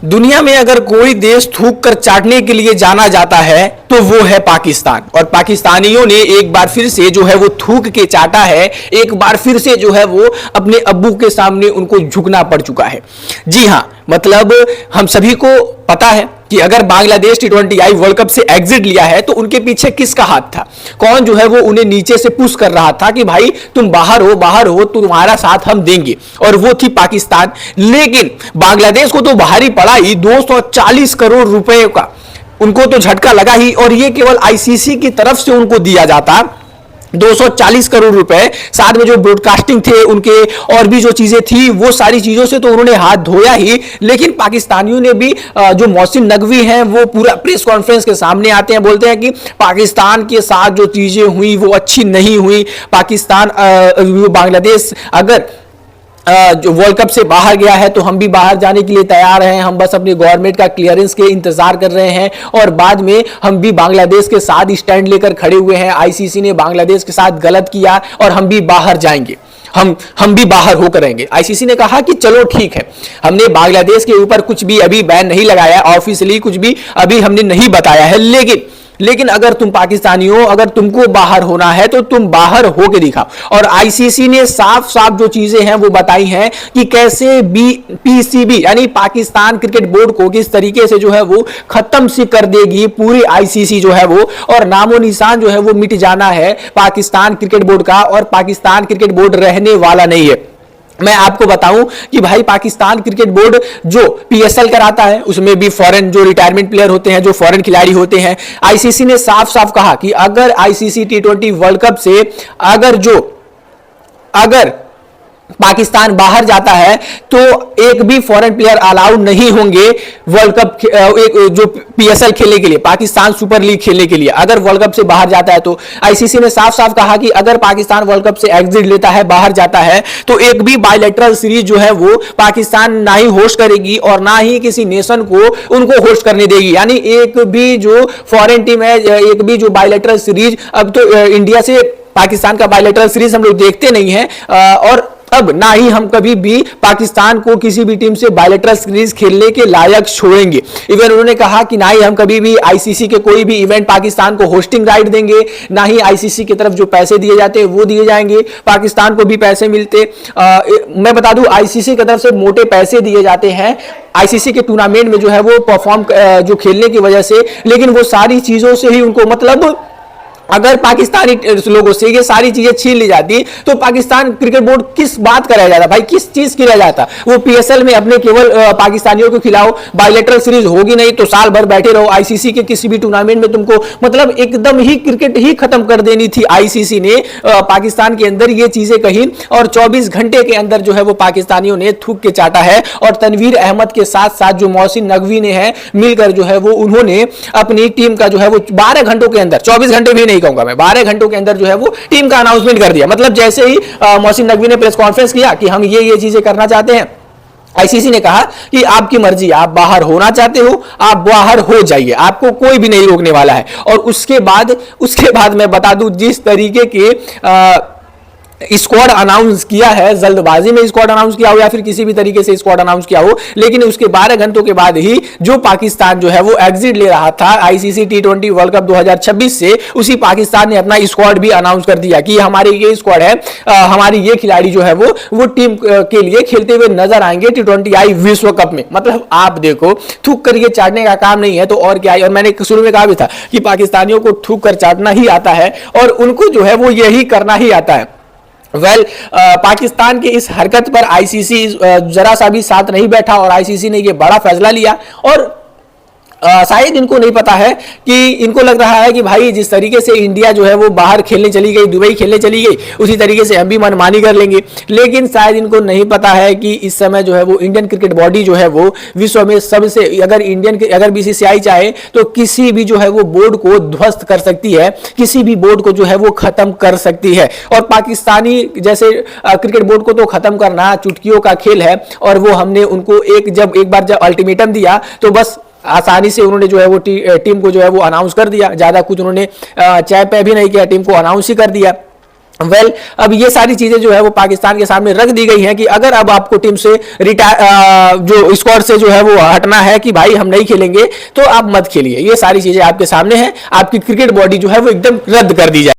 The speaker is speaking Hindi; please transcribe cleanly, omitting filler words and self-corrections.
दुनिया में अगर कोई देश थूक कर चाटने के लिए जाना जाता है तो वो है पाकिस्तान। और पाकिस्तानियों ने एक बार फिर से जो है वो थूक के चाटा है, एक बार फिर से जो है वो अपने अब्बू के सामने उनको झुकना पड़ चुका है। जी हां, मतलब हम सभी को पता है कि अगर बांग्लादेश T20I वर्ल्ड कप से एग्जिट लिया है तो उनके पीछे किसका हाथ था, कौन जो है वो उन्हें नीचे से पुश कर रहा था कि भाई तुम बाहर हो तो तुम्हारा साथ हम देंगे, और वो थी पाकिस्तान। लेकिन बांग्लादेश को तो बाहर ही पड़ा ही 240 करोड़ रुपए का उनको तो झटका लगा ही, और ये केवल आईसीसी की तरफ से उनको दिया जाता 240 करोड़ रुपए। साथ में जो ब्रॉडकास्टिंग थे उनके और भी जो चीजें थी वो सारी चीजों से तो उन्होंने हाथ धोया ही। लेकिन पाकिस्तानियों ने भी जो मोहसिन नकवी हैं वो पूरा प्रेस कॉन्फ्रेंस के सामने आते हैं, बोलते हैं कि पाकिस्तान के साथ जो चीजें हुई वो अच्छी नहीं हुई। पाकिस्तान बांग्लादेश अगर जो वर्ल्ड कप से बाहर गया है तो हम भी बाहर जाने के लिए तैयार हैं, हम बस अपनी गवर्नमेंट का क्लियरेंस के इंतजार कर रहे हैं, और बाद में हम भी बांग्लादेश के साथ स्टैंड लेकर खड़े हुए हैं। आईसीसी ने बांग्लादेश के साथ गलत किया और हम भी बाहर जाएंगे, हम भी बाहर होकर रहेंगे। आईसीसी ने कहा कि चलो ठीक है, हमने बांग्लादेश के ऊपर कुछ भी अभी बैन नहीं लगाया, ऑफिशियली कुछ भी अभी हमने नहीं बताया है, लेकिन अगर तुम पाकिस्तानी हो, अगर तुमको बाहर होना है तो तुम बाहर होके दिखाओ। और आईसीसी ने साफ साफ जो चीजें हैं वो बताई हैं कि कैसे पीसीबी यानी पाकिस्तान क्रिकेट बोर्ड को किस तरीके से जो है वो खत्म सी कर देगी पूरी आईसीसी जो है वो, और नामो निशान जो है वो मिट जाना है पाकिस्तान क्रिकेट बोर्ड का, और पाकिस्तान क्रिकेट बोर्ड रहने वाला नहीं है। मैं आपको बताऊं कि भाई पाकिस्तान क्रिकेट बोर्ड जो पीएसएल कराता है उसमें भी फॉरेन जो रिटायरमेंट प्लेयर होते हैं, जो फॉरेन खिलाड़ी होते हैं, आईसीसी ने साफ साफ कहा कि अगर आईसीसी T20 वर्ल्ड कप से अगर पाकिस्तान बाहर जाता है तो एक भी फॉरेन प्लेयर अलाउ नहीं होंगे वर्ल्ड कप जो पीएसएल खेलने के लिए, पाकिस्तान सुपर लीग खेलने के लिए। अगर वर्ल्ड कप से बाहर जाता है तो आईसीसी ने साफ साफ कहा कि अगर पाकिस्तान वर्ल्ड कप से एग्जिट लेता है, बाहर जाता है, तो एक भी बायलैटरल सीरीज जो है वो पाकिस्तान ना ही होस्ट करेगी और ना ही किसी नेशन को उनको होस्ट करने देगी। यानी एक भी जो फॉरेन टीम है, एक भी जो बायलैटरल सीरीज, अब तो इंडिया से पाकिस्तान का बायलैटरल सीरीज हम लोग देखते नहीं है, और अब ना ही हम कभी भी पाकिस्तान को किसी भी टीम से बायलैटरल सीरीज खेलने के लायक छोड़ेंगे। इवन उन्होंने कहा कि ना ही हम कभी भी आईसीसी के कोई भी इवेंट पाकिस्तान को होस्टिंग राइट देंगे, ना ही आईसीसी की तरफ जो पैसे दिए जाते हैं वो दिए जाएंगे, पाकिस्तान को भी पैसे मिलते। मैं बता दूं आईसीसी की तरफ से मोटे पैसे दिए जाते हैं आईसीसी के टूर्नामेंट में जो है वो परफॉर्म जो खेलने की वजह से, लेकिन वो सारी चीजों से ही उनको मतलब अगर पाकिस्तानी लोगों से ये सारी चीजें छीन ली जाती तो पाकिस्तान क्रिकेट बोर्ड किस बात का रह जाता भाई, किस चीज की रह जाता। वो पीएसएल में अपने केवल पाकिस्तानियों को खिलाओ, बायलैटरल सीरीज होगी नहीं तो साल भर बैठे रहो, आईसीसी के किसी भी टूर्नामेंट में तुमको मतलब एकदम ही क्रिकेट ही खत्म कर देनी थी। आईसीसी ने पाकिस्तान के अंदर ये चीजें कही और 24 घंटे के अंदर जो है वो पाकिस्तानियों ने थूक के चाटा है। और तनवीर अहमद के साथ साथ जो मोहसिन नकवी ने है मिलकर जो है वो उन्होंने अपनी टीम का जो है वो 12 घंटों के अंदर, 24 घंटे भी नहीं कहूंगा मैं, 12 घंटों के अंदर जो है वो टीम का अनाउंसमेंट कर दिया। मतलब जैसे ही मोहसिन नकवी ने प्रेस कॉन्फ्रेंस किया कि हम ये चीजें करना चाहते हैं, आईसीसी ने कहा कि आपकी मर्जी, आप बाहर होना चाहते हो आप बाहर हो जाइए, आपको कोई भी नहीं रोकने वाला है। और उसके बाद मैं बता दूं जिस तरीके के स्क्वाड अनाउंस किया है, जल्दबाजी में स्क्वाड अनाउंस किया हो या फिर किसी भी तरीके से स्क्वाड अनाउंस किया हो, लेकिन उसके 12 घंटों के बाद ही जो पाकिस्तान जो है वो एग्जिट ले रहा था आईसीसी T20 वर्ल्ड कप 2026 से, उसी पाकिस्तान ने अपना स्क्वाड भी अनाउंस कर दिया कि हमारे ये स्क्वाड है, हमारी ये खिलाड़ी जो है वो टीम के लिए खेलते हुए नजर आएंगे T20I विश्व कप में। मतलब आप देखो, थूक कर ये चाटने का काम नहीं है तो और क्या है। और मैंने शुरू में कहा भी था कि पाकिस्तानियों को थूक कर चाटना ही आता है और उनको जो है वो यही करना ही आता है। पाकिस्तान के इस हरकत पर आईसीसी जरा सा भी साथ नहीं बैठा और आईसीसी ने यह बड़ा फैसला लिया। और शायद इनको नहीं पता है कि इनको लग रहा है कि भाई जिस तरीके से इंडिया जो है वो बाहर खेलने चली गई, दुबई खेलने चली गई, उसी तरीके से हम भी मनमानी कर लेंगे। लेकिन शायद इनको नहीं पता है कि इस समय जो है वो इंडियन क्रिकेट बॉडी जो है वो विश्व में सबसे, अगर बीसीसीआई चाहे तो किसी भी जो है वो बोर्ड को ध्वस्त कर सकती है, किसी भी बोर्ड को जो है वो खत्म कर सकती है। और पाकिस्तानी जैसे क्रिकेट बोर्ड को तो खत्म करना चुटकियों का खेल है। और वो हमने उनको एक बार जब अल्टीमेटम दिया तो बस आसानी से उन्होंने जो है वो टीम को जो है वो अनाउंस कर दिया, ज्यादा कुछ उन्होंने चाय पे भी नहीं किया, टीम को अनाउंस ही कर दिया। अब ये सारी चीजें जो है वो पाकिस्तान के सामने रख दी गई हैं कि अगर अब आपको टीम से रिटायर जो स्क्वाड से जो है वो हटना है कि भाई हम नहीं खेलेंगे, तो आप मत खेलिए। ये सारी चीजें आपके सामने हैं, आपकी क्रिकेट बॉडी जो है वो एकदम रद्द कर दी जाए।